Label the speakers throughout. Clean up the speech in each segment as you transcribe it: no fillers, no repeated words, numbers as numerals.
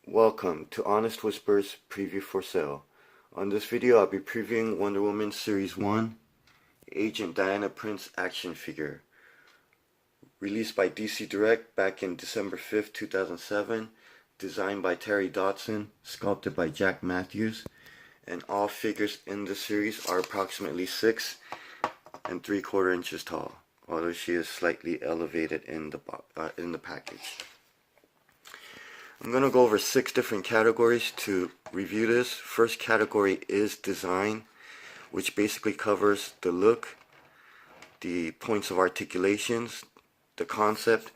Speaker 1: Welcome to Honest Whispers Preview for Sale. On this video I'll be previewing Wonder Woman Series 1 Agent Diana Prince action figure. Released by DC Direct back in December 5th, 2007. Designed by Terry Dodson, sculpted by Jack Matthews. And all figures in the series are approximately 6 3/4 inches tall, although she is slightly elevated in the package. I'm going to go over 6 different categories to review this. First category is design, which basically covers the look, the points of articulations, the concept,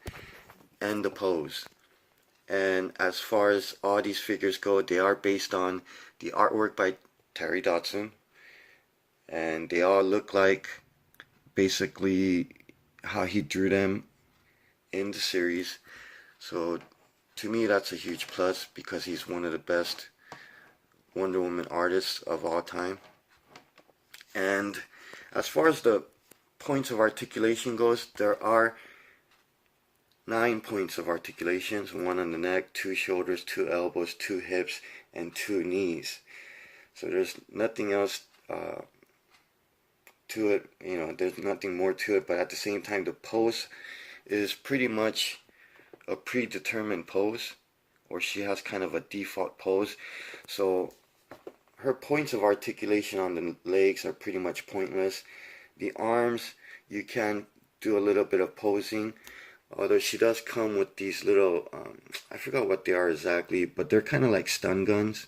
Speaker 1: and the pose. And as far as all these figures go, they are based on the artwork by Terry Dodson, and they all look like basically how he drew them in the series. So to me, that's a huge plus because he's one of the best Wonder Woman artists of all time. And as far as the points of articulation goes, there are 9 points of articulations: 1 on the neck, 2 shoulders, 2 elbows, 2 hips, and 2 knees. So there's nothing else to it, there's nothing more to it, but at the same time the pose is pretty much a predetermined pose, or she has kind of a default pose. So her points of articulation on the legs are pretty much pointless. The arms, you can do a little bit of posing, although she does come with these little, I forgot what they are exactly, but they're kind of like stun guns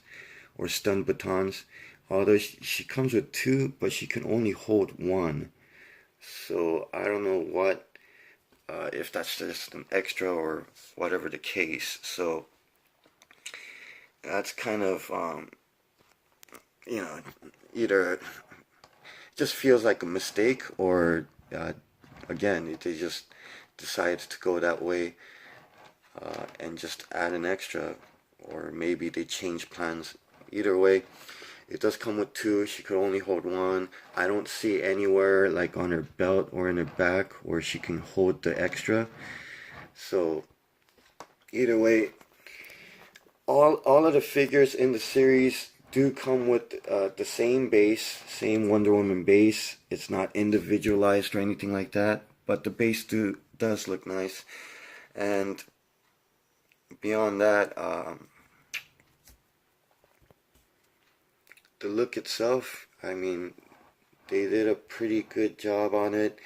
Speaker 1: or stun batons. Although she comes with 2, but she can only hold 1. So I don't know what, if that's just an extra or whatever the case. So that's kind of, either it just feels like a mistake, or again, they just decided to go that way and just add an extra, or maybe they change plans. Either way, it does come with 2. She could only hold 1. I don't see anywhere like on her belt or in her back where she can hold the extra. So either way, all of the figures in the series do come with the same base, same Wonder Woman base. It's not individualized or anything like that, but the base does look nice. And beyond that, the look itself, I mean, they did a pretty good job on it.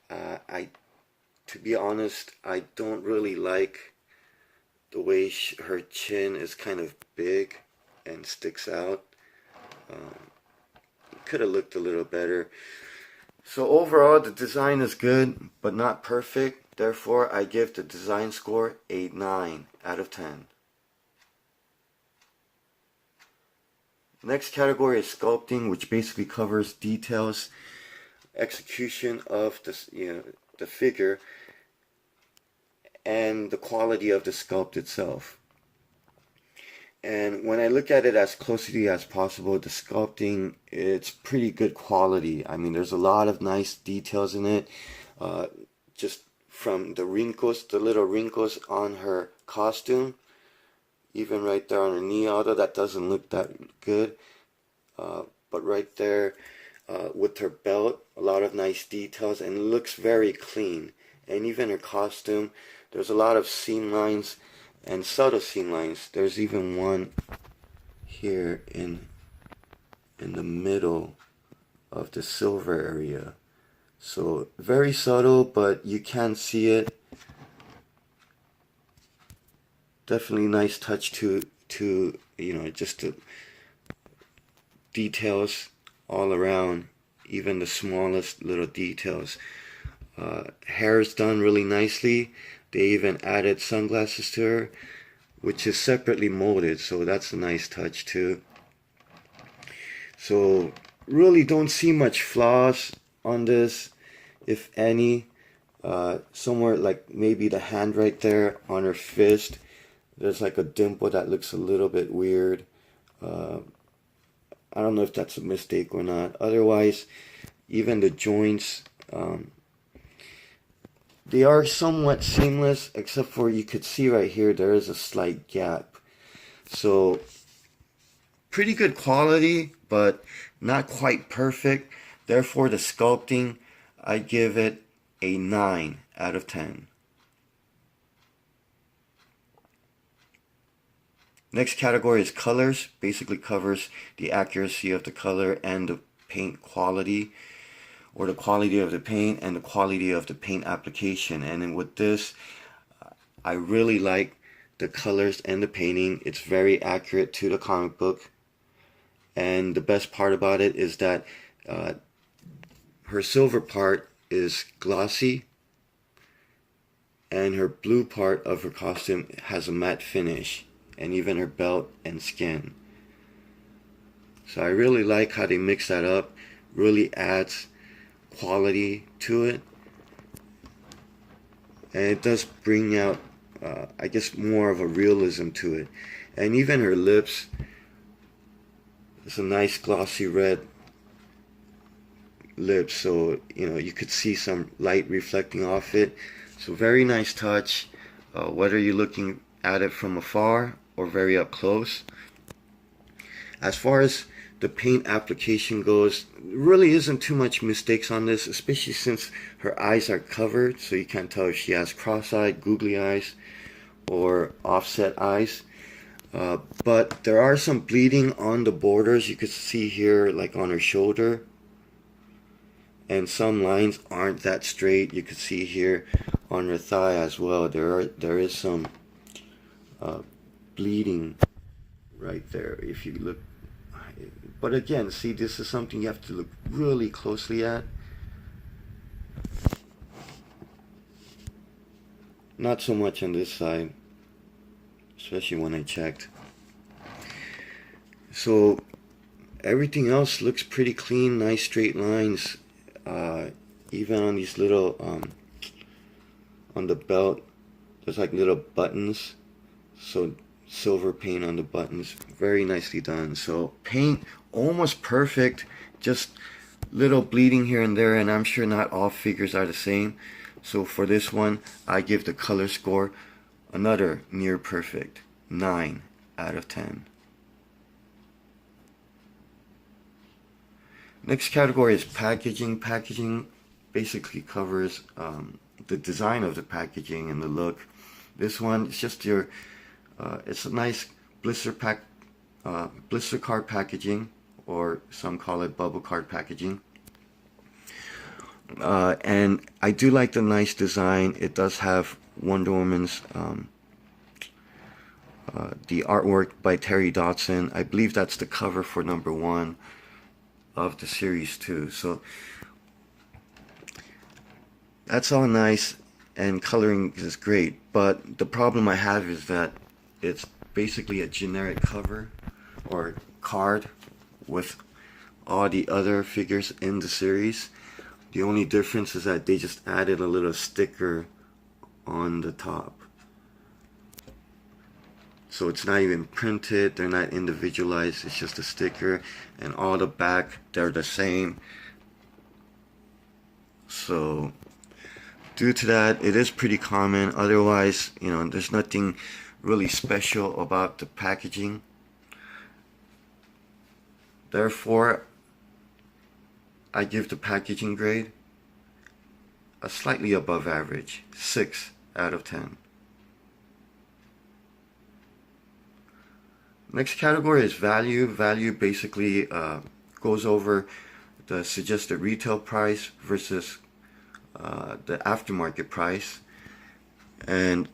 Speaker 1: To be honest, I don't really like the way her chin is kind of big and sticks out. It could have looked a little better. So overall, the design is good, but not perfect. Therefore, I give the design score a 9 out of 10. Next category is sculpting, which basically covers details, execution of the figure, and the quality of the sculpt itself. And when I look at it as closely as possible, the sculpting, it's pretty good quality. I mean, there's a lot of nice details in it, just from the wrinkles, the little wrinkles on her costume, even right there on her knee, although that doesn't look that good. But right there with her belt, a lot of nice details, and it looks very clean. And even her costume, there's a lot of seam lines and subtle seam lines. There's even one here in the middle of the silver area. So very subtle, but you can see it. Definitely nice touch to just the details all around, even the smallest little details. Hair is done really nicely. They even added sunglasses to her, which is separately molded, so that's a nice touch too. So really don't see much flaws on this, if any. Somewhere like maybe the hand right there on her fist, there's like a dimple that looks a little bit weird. I don't know if that's a mistake or not. Otherwise, even the joints, they are somewhat seamless, except for you could see right here there is a slight gap. So pretty good quality, but not quite perfect. Therefore, the sculpting, I give it a 9 out of 10. Next category is colors. Basically covers the accuracy of the color and the paint quality, or the quality of the paint and the quality of the paint application. And then with this, I really like the colors and the painting. It's very accurate to the comic book. And the best part about it is that her silver part is glossy, and her blue part of her costume has a matte finish, and even her belt and skin. So I really like how they mix that up. Really adds quality to it, and it does bring out I guess more of a realism to it. And even her lips, it's a nice glossy red lips, so you could see some light reflecting off it. So very nice touch, whether you're looking at it from afar or very up close. As far as the paint application goes, there really isn't too much mistakes on this, especially since her eyes are covered, so you can't tell if she has cross-eyed, googly eyes, or offset eyes. But there are some bleeding on the borders. You could see here, like on her shoulder, and some lines aren't that straight. You could see here on her thigh as well. There is some bleeding right there if you look. But again, see, this is something you have to look really closely at. Not so much on this side, especially when I checked. So everything else looks pretty clean, nice straight lines. Even on these little, on the belt, there's like little buttons. So silver paint on the buttons, very nicely done. So paint almost perfect, just little bleeding here and there, and I'm sure not all figures are the same. So for this one, I give the color score another near perfect 9 out of 10. Next category is packaging. Packaging basically covers the design of the packaging and the look. This one is just your it's a nice blister card packaging, or some call it bubble card packaging. And I do like the nice design. It does have Wonder Woman's the artwork by Terry Dodson. I believe that's the cover for #1 of the series too. So that's all nice, and coloring is great. But the problem I have is that it's basically a generic cover or card with all the other figures in the series. The only difference is that they just added a little sticker on the top. So it's not even printed, they're not individualized, it's just a sticker, and all the back, they're the same. So due to that, it is pretty common. Otherwise, there's nothing really special about the packaging. Therefore, I give the packaging grade a slightly above average, 6 out of 10. Next category is value. Value basically goes over the suggested retail price versus the aftermarket price, and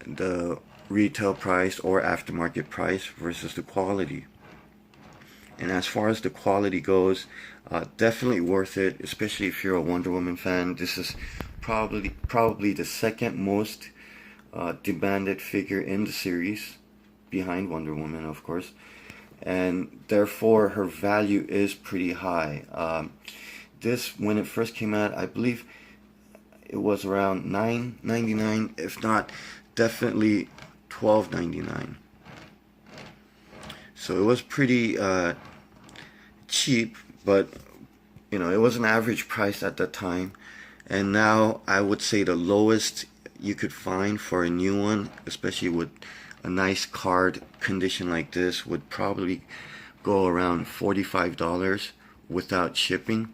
Speaker 1: the retail price or aftermarket price versus the quality. And as far as the quality goes, definitely worth it, especially if you're a Wonder Woman fan. This is probably the second most demanded figure in the series, behind Wonder Woman, of course, and therefore her value is pretty high. This, when it first came out, I believe it was around $9.99, if not definitely $12.99. So it was pretty cheap, but it was an average price at that time. And now I would say the lowest you could find for a new one, especially with a nice card condition like this, would probably go around $45 without shipping.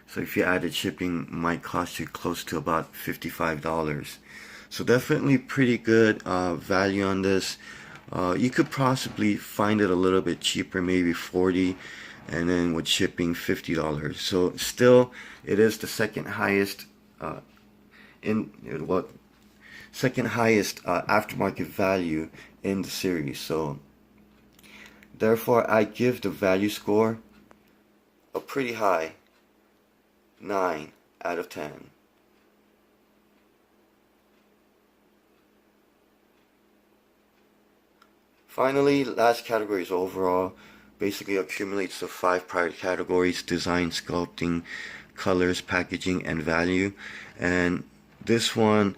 Speaker 1: So if you added shipping, might cost you close to about $55. So definitely pretty good value on this. You could possibly find it a little bit cheaper, maybe $40, and then with shipping $50. So still, it is the second highest aftermarket value in the series. So therefore, I give the value score a pretty high 9 out of 10. Finally, last category is overall. Basically accumulates the 5 prior categories: design, sculpting, colors, packaging, and value. And this one,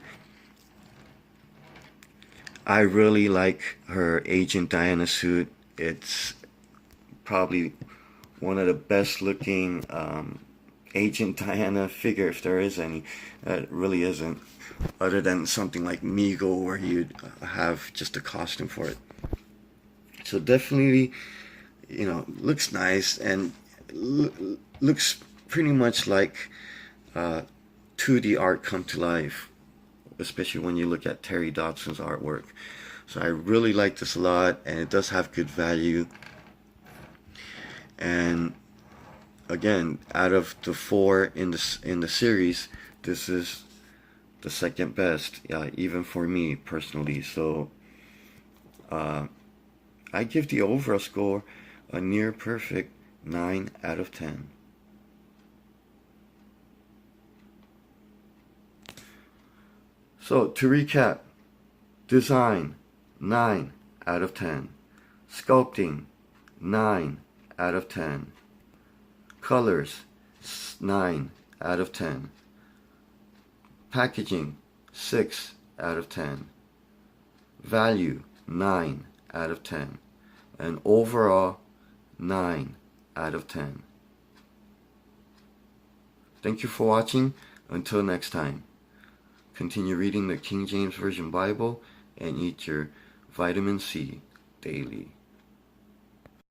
Speaker 1: I really like her Agent Diana suit. It's probably one of the best looking Agent Diana figure, if there is any. It really isn't, other than something like Meagle, where you'd have just a costume for it. So definitely, looks nice, and looks pretty much like 2D art come to life, especially when you look at Terry Dodson's artwork. So I really like this a lot, and it does have good value. And again, out of the 4 in the series, this is the second best, even for me personally. So I give the overall score a near perfect 9 out of 10. So to recap: design, 9 out of 10. Sculpting, 9 out of 10. Colors, 9 out of 10. Packaging, 6 out of 10. Value, 9 out of 10. And overall, 9 out of 10. Thank you for watching. Until next time, continue reading the King James Version Bible and eat your vitamin C daily.